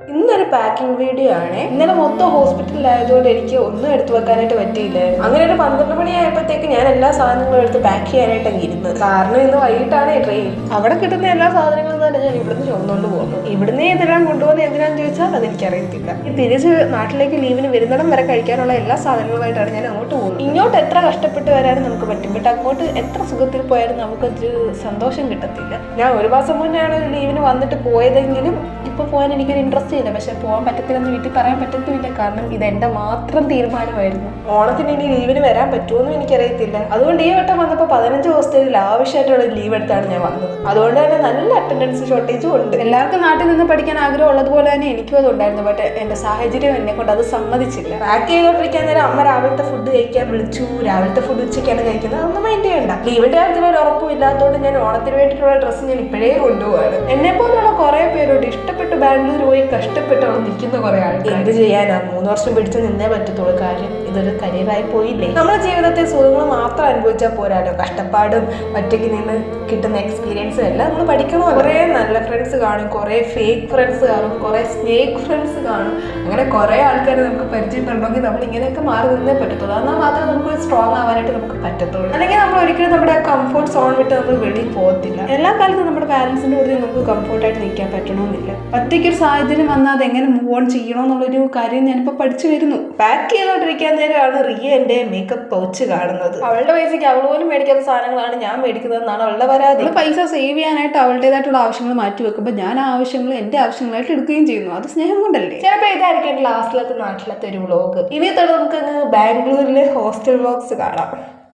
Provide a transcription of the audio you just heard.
ഇന്നൊരു packing video ആണ്. ഇന്നലെ മൊത്തം ഹോസ്പിറ്റലിലായതുകൊണ്ട് എനിക്ക് ഒന്നും എടുത്തു വെക്കാനായിട്ട് പറ്റിയില്ലായിരുന്നു. അങ്ങനെ ഒരു 12 മണിയായപ്പോഴത്തേക്ക് ഞാൻ എല്ലാ സാധനങ്ങളും എടുത്ത് പാക്ക് ചെയ്യാനായിട്ട് ഇരുന്നത്. കാരണം ഇന്ന് വൈകിട്ടാണ് ട്രെയിൻ. അവിടെ കിട്ടുന്ന എല്ലാ സാധനങ്ങളും തന്നെ ഞാൻ ഇവിടുന്ന് ചുമന്നുകൊണ്ട് പോകുന്നു. ഇവിടുന്ന് ഇതെല്ലാം കൊണ്ടുപോകുന്നത് എന്തിനാന്ന് ചോദിച്ചാൽ അതെനിക്കറിയത്തില്ല. തിരിച്ച് നാട്ടിലേക്ക് ലീവിന് വരുന്നിടം വരെ കഴിക്കാനുള്ള എല്ലാ സാധനങ്ങളുമായിട്ടാണ് ഞാൻ അങ്ങോട്ട് പോകുന്നത്. ഇങ്ങോട്ട് എത്ര കഷ്ടപ്പെട്ട് വരാനും നമുക്ക് പറ്റും, ബട്ട് അങ്ങോട്ട് എത്ര സുഖത്തിൽ പോയാലും നമുക്കൊരു സന്തോഷം കിട്ടത്തില്ല. ഞാൻ ഒരു മാസം മുന്നെയാണ് ലീവിന് വന്നിട്ട് പോയതെങ്കിലും ഇപ്പൊ പോകാൻ എനിക്കൊരു ഇൻട്രസ്റ്റ് ഇല്ല. പക്ഷെ പോകാൻ പറ്റത്തില്ലെന്ന് വീട്ടിൽ പറയാൻ പറ്റത്തില്ല. കാരണം ഇത് എന്റെ മാത്രം തീരുമാനമായിരുന്നു. ഓണത്തിന് ഇനി ലീവിന് വരാൻ പറ്റുമെന്നും എനിക്കറിയത്തില്ല. അതുകൊണ്ട് ഈ വട്ടം വന്നപ്പോൾ 15 ദിവസത്തിൽ ആവശ്യമായിട്ടുള്ള ലീവ് എടുത്താണ് ഞാൻ വന്നത്. അതുകൊണ്ട് തന്നെ നല്ല അറ്റൻഡൻസ് ഷോർട്ടേജും ഉണ്ട്. എല്ലാവർക്കും നാട്ടിൽ നിന്ന് പഠിക്കാൻ ആഗ്രഹം ഉള്ളതുപോലെ തന്നെ എനിക്കും അതുണ്ടായിരുന്നു. ബട്ട് എന്റെ സാഹചര്യം എന്നെ കൊണ്ട് അത് സമ്മതിച്ചില്ല. പാക്ക് ചെയ്തോണ്ടിരിക്കാൻ നേരം അമ്മ രാവിലത്തെ ഫുഡ് കഴിക്കാൻ വിളിച്ചു. രാവിലത്തെ ഫുഡ് ഉച്ചയ്ക്കാണ് കഴിക്കുന്നത്. അതൊന്നും മൈൻഡ് ചെയ്യണ്ട. ലീവിന്റെ കാര്യത്തിൽ ഒരു ഉറപ്പും ഇല്ലാത്തതുകൊണ്ട് ഞാൻ ഓണത്തിന് വേണ്ടിയിട്ടുള്ള ഡ്രസ്സ് ഞാൻ ഇപ്പോഴേ കൊണ്ടുപോവാണ്. എന്നെ പോലുള്ള കുറെ പേരോട് ഇഷ്ടപ്പെട്ട് ബാംഗ്ലൂർ പോയി കഷ്ടപ്പെട്ട് അവിടെ നിൽക്കുന്ന കുറെ ആൾക്കാർ. എന്ത് ചെയ്യാനാ, 3 വർഷം പിടിച്ച് നിന്നേ പറ്റത്തുള്ളൂ. കാര്യം ഇതൊരു കരിയറായി പോയില്ലേ. നമ്മുടെ ജീവിതത്തെ സുഖങ്ങൾ മാത്രം അനുഭവിച്ചാൽ പോരാലോ. കഷ്ടപ്പാടും ഒറ്റയ്ക്ക് നിന്ന് കിട്ടുന്ന എക്സ്പീരിയൻസും എല്ലാം നമ്മൾ പഠിക്കണം. കുറെ നല്ല ഫ്രണ്ട്സ് കാണും, കുറെ ഫേക്ക് ഫ്രണ്ട്സ് കാണും, കുറെ സ്നേക്ക് ഫ്രണ്ട്സ് കാണും. അങ്ങനെ കുറെ ആൾക്കാർ നമുക്ക് പരിചയപ്പെടണമെങ്കിൽ നമ്മൾ ഇങ്ങനെയൊക്കെ മാറി നിന്നേ പറ്റത്തുള്ളൂ. എന്നാൽ മാത്രമേ നമുക്ക് സ്ട്രോങ് ആവാനായിട്ട് നമുക്ക് പറ്റത്തുള്ളൂ. അല്ലെങ്കിൽ നമ്മൾ ഒരിക്കലും നമ്മുടെ കംഫോർട്ട് സോൺ വിട്ട് നമ്മൾ വെളിയിൽ പോകത്തില്ല. എല്ലാ കാലത്തും നമ്മുടെ പാരൻസിന്റെ കൂടെ നമുക്ക് കംഫോർട്ടായിട്ട് നിൽക്കാൻ പറ്റണമെന്നില്ല. ഒറ്റയ്ക്കൊരു സാഹചര്യം വന്നാൽ അതെങ്ങനെ മൂവ് ഓൺ ചെയ്യണമെന്നുള്ളൊരു കാര്യം ഞാനിപ്പോൾ പഠിച്ചു വരുന്നു. പാക്ക് ചെയ്തോണ്ടിരിക്കാൻ നേരമാണ് റിയ എൻ്റെ മേക്കപ്പ് പൗച്ച് കാണുന്നത്. അവളുടെ പൈസയ്ക്ക് അവൾ പോലും മേടിക്കാത്ത സാധനങ്ങളാണ് ഞാൻ മേടിക്കുന്നതെന്നാണ് അവളുടെ പരാതി. പൈസ സേവ് ചെയ്യാനായിട്ട് അവളുടേതായിട്ടുള്ള ആവശ്യങ്ങൾ മാറ്റി വെക്കുമ്പോൾ ഞാൻ ആ ആവശ്യങ്ങൾ എൻ്റെ ആവശ്യങ്ങളായിട്ട് എടുക്കുകയും ചെയ്യുന്നു. അത് സ്നേഹം കൊണ്ടല്ലേ. ചിലപ്പോൾ ഇതായിരിക്കും ലാസ്റ്റിലത്തെ നാട്ടിലത്തെ ഒരു വ്ളോഗ്. ഇനി തൊട്ട് നമുക്ക് ബാംഗ്ലൂരിലെ ഹോസ്റ്റൽ വ്ളോഗ്സ് കാണാം.